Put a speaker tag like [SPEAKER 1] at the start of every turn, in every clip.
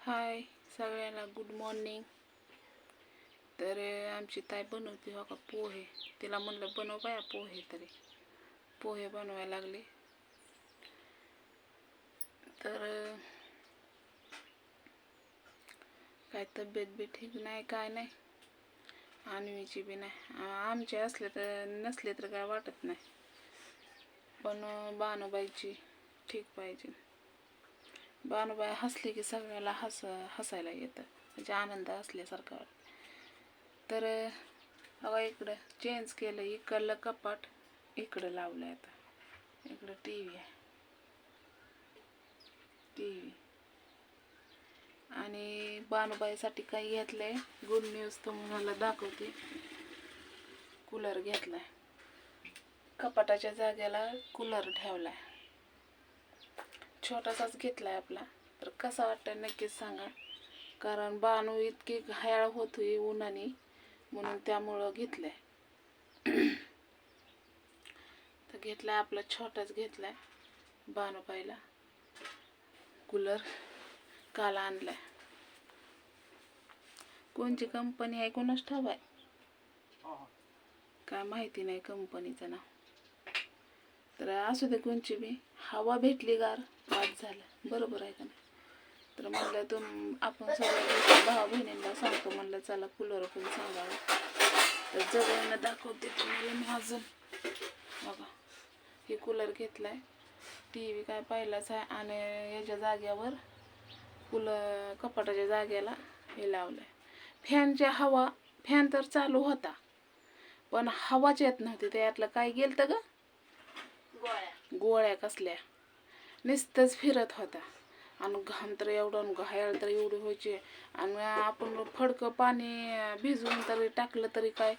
[SPEAKER 1] हाय सगळ्यांना, good morning. तर आमची ताई बनवते हो का पोहे. तिला म्हणलं बनव बाया पोहे, तरी पोहे बनवायला लागले. तर काय तब्येत बी ठीक नाही, काय नाही, आणवीची बी नाही. आमचे असले तर नसले तर काय वाटत नाही, पण बानुबाईची ठीक पाहिजे. बानुबाई हसली की सगळ्याला हसायला येतं, म्हणजे आनंद असल्यासारखं वाटतं. तर बघा इकडं चेंज केलं, इकडलं कपाट इकडं लावलं आहे. आता इकडं टी व्ही आहे, आणि बानुबाईसाठी काय घेतलंय गुड न्यूज तुम्हाला दाखवते. कूलर घेतलाय, कपाटाच्या जागेला कूलर ठेवलाय. छोटासाच घेतलाय आपला. तर कसा वाटतंय नक्कीच सांगा, कारण बानू इतकी घायाळ होती उन्हाने, म्हणून त्यामुळं घेतलंय. तर घेतलाय आपला, छोटाच घेतलाय बानुबाईला कूलर. काल आणलाय, कोणची कंपनी आहे कोणाच ठाव आहे, काय माहिती नाही कंपनीचं नाव. तर असू दे कोणची बी, हवा भेटली गार बाद झालं, बरोबर आहे का नाही. तर म्हणलं आपण सगळ्या भाऊ बहिणींना सांगतो, म्हणलं चला कूलर पण सांगावं. तर जवळनं दाखवते तुम्हाला मी अजून. बघा हे कूलर घेतलाय, टी व्ही काय पाहिलाच आहे, आणि याच्या जाग्यावर कपाटाच्या जागेला हे लावलंय. फॅन तर चालू होता, पण हवाच येत नव्हती. त्यातलं काय गेलं तर गोळ्या कसल्या नुसतंच फिरत होता. आणि घाम तर एवढं, घायाळ तर एवढी व्हायची. आणि आपण फडकं पाणी भिजवून तरी टाकलं तरी काय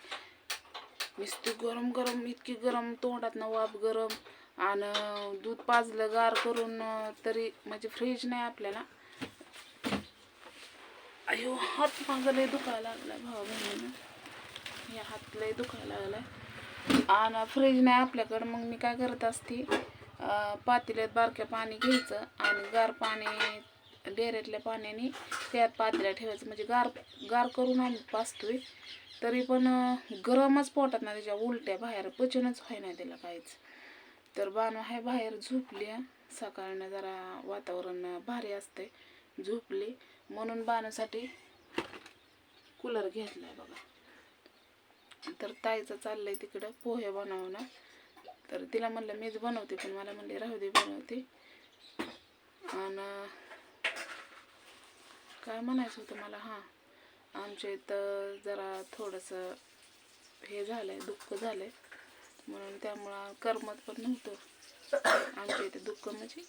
[SPEAKER 1] नुसतं गरम गरम, इतकी गरम, तोंडातनं वाफ गरम. आणि दूध पाजलं गार करून तरी, म्हणजे फ्रीज नाही आपल्याला. अयो हात माझा लय दुखायला लागलाय भाऊ बहिणीनं, हे हात लय दुखायला लागलाय. आणि फ्रीज नाही आपल्याकडं, मग मी काय करत असते, पातेल्यात बारक्या पाणी घ्यायचं आणि गार पाणी डेऱ्यातल्या पाण्याने त्यात पातेल्या ठेवायचं, म्हणजे गार करून आम्ही पाजतोय. तरी पण गरमच पोटात ना, त्याच्या उलट्या बाहेर पचनच व्हाय नाही त्याला काहीच. तर बानू आहे बाहेर झोपली, सकाळनं जरा वातावरण भारी असतंय, झोपली. म्हणून बानूसाठी कूलर घेतलाय बघा. तर ताईचं चाललंय तिकडं पोहे बनवणं. तर तिला म्हणलं मीच बनवते, पण मला म्हणले राहू दे बनवते. आणि काय म्हणायचं होतं मला, आमच्या इथं जरा थोडंसं हे झालंय, दुःख झालंय, म्हणून त्यामुळं करमत पण नव्हतं. आमच्या इथे दुःख म्हणजे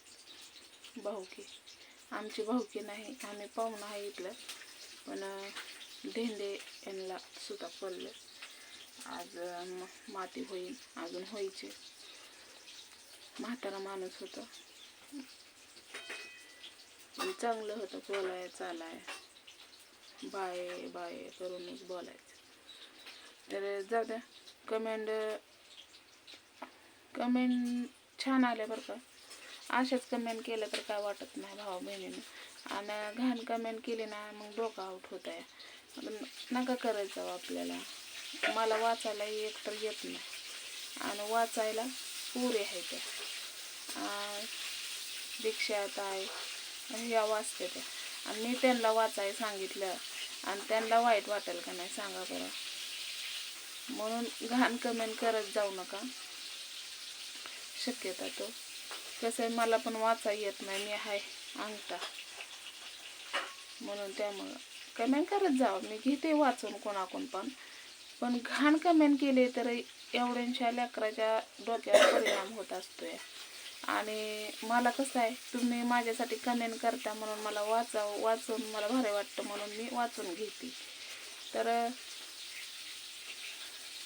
[SPEAKER 1] भाऊकी, आमची भाऊकी नाही, आम्ही पाहुणं आहे इथलं. पण ढेंडे यांना सुद्धा पडलं. आज माती होईल, अजून व्हायचे. म्हातारा माणूस होतं, चांगलं होतं, बोलाय चालाय, बाय बाय करूनच बोलायचं. तर जाऊ द्या, कमेंट छान आल्या बरं का. अशाच कमेंट केलं तर काय वाटत नाही भाऊ बहिणीनं. आणि घाण कमेंट केली ना, मग डोकं आउट होत आहे. नका करायचं आपल्याला. मला वाचायला एकतर येत नाही, आणि वाचायला पुरे आहे त्या. दीक्षा ताई ह्या वाचते त्या, आणि मी त्यांना वाचायला सांगितलं आणि त्यांना वाईट वाटेल का नाही सांगा बरं. म्हणून घाण कमेंट करत जाऊ नका, शक्यता तो. कसं आहे, मला पण वाचा येत नाही, मी आहे अंगठा, म्हणून त्यामुळं कमेंट करत जावं. मी घेते वाचून कोणाकोण, पण घाण कमेंट केले तर एवढ्यांच्या लेकराच्या डोक्यावर परिणाम होत असतोय. आणि मला कसं आहे, तुम्ही माझ्यासाठी कमेंट करता म्हणून मला वाचून मला भारी वाटतं, म्हणून मी वाचून घेते. तर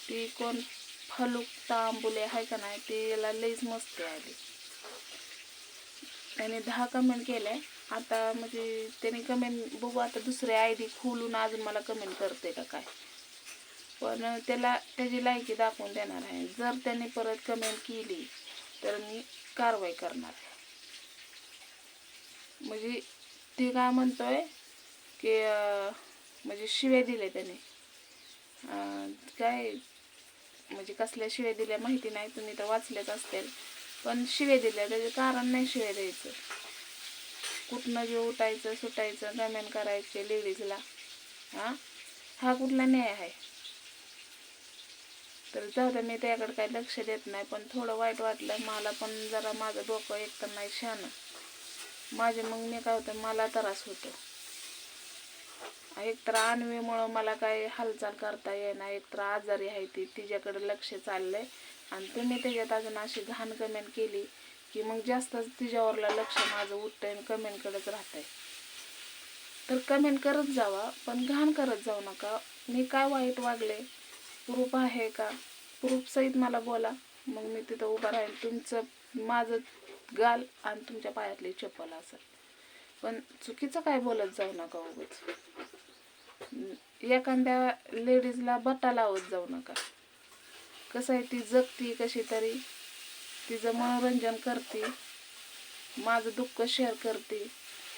[SPEAKER 1] ती कोण फलूक तांबुले आहे का नाही, तिला लईच मस्ती आली. त्याने 10 कमेंट केल्या आता, म्हणजे त्याने कमेंट बघू आता दुसरे आय डी खोलून अजून मला कमेंट करते का काय. पण त्याला त्याची लायकी दाखवून देणार आहे. जर त्याने परत कमेंट केली तर मी कारवाई करणार. म्हणजे ते काय म्हणतोय, की म्हणजे शिव्या दिल्या त्याने. काय म्हणजे कसल्या शिव्या दिल्या माहिती नाही, तुम्ही तर वाचल्याच असतील, पण शिव्या दिल्या. त्याचे कारण नाही शिव्या द्यायचं. कुठनं जे उठायचं सुटायचं कमेंट करायचे लेडीजला, हा कुठला न्याय आहे? तर जाऊ द्या, मी त्याकडे काही लक्ष देत नाही. पण थोडं वाईट वाटलं मला, पण जरा माझं डोकं एकतर नाही शान माझे. मग मी काय होतं, मला त्रास होतो. एकतर अन्वीमुळं मला काही हालचाल करता येईना, एकतर आजारी आहे ती, तिच्याकडे लक्ष चाललंय. आणि तुम्ही त्याच्यात अजून अशी घाण कमेंट केली की मग जास्तच तिच्यावरला लक्ष माझं उठतंय आणि कमेंटकडेच राहतंय. तर कमेंट करत जावा, पण घाण करत जाऊ नका. मी काय वाईट वागले, प्रूफ आहे का? प्रूफ सहित मला बोला, मग मी तिथं उभं राहील. तुमचं माझं गाल आणि तुमच्या पायातली चप्पल असेल, पण चुकीचं काय बोलत जाऊ नका उगाच. एखाद्या लेडीजला बट्टा लावत जाऊ नका. कसं आहे, ती जगती कशी तरी, तिचं मनोरंजन करते, माझं दुःख शेअर करते,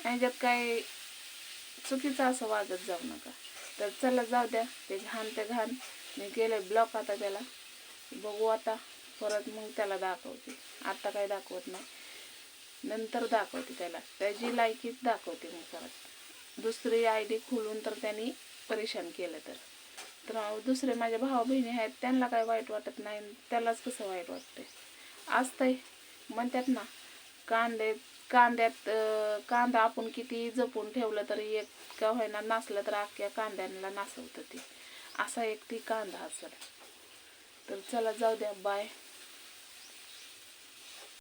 [SPEAKER 1] ह्याच्यात काय चुकीचं असं वागत जाऊ नका. तर चला जाऊ द्या, ते घाण मी केलं ब्लॉक. आता त्याला बघू, आता परत मग त्याला दाखवते. आता काय दाखवत नाही, नंतर दाखवते त्याला, त्याची लायकीच दाखवते. मग परत दुसरी ID खोलून तर त्यांनी परेशान केलं तर दुसरे माझ्या भावा बहिणी आहेत, त्यांना काय वाईट वाटत नाही, त्यालाच कसं वाईट वाटतंय. असतंय म्हणतात ना, कांद्यात कांदा आपण किती जपून ठेवलं तरी एक का होईना नासलं तर अख्ख्या कांद्यांना नासवतं ते. असा एक ती कांदा असेल. तर चला जाऊ द्या, बाय.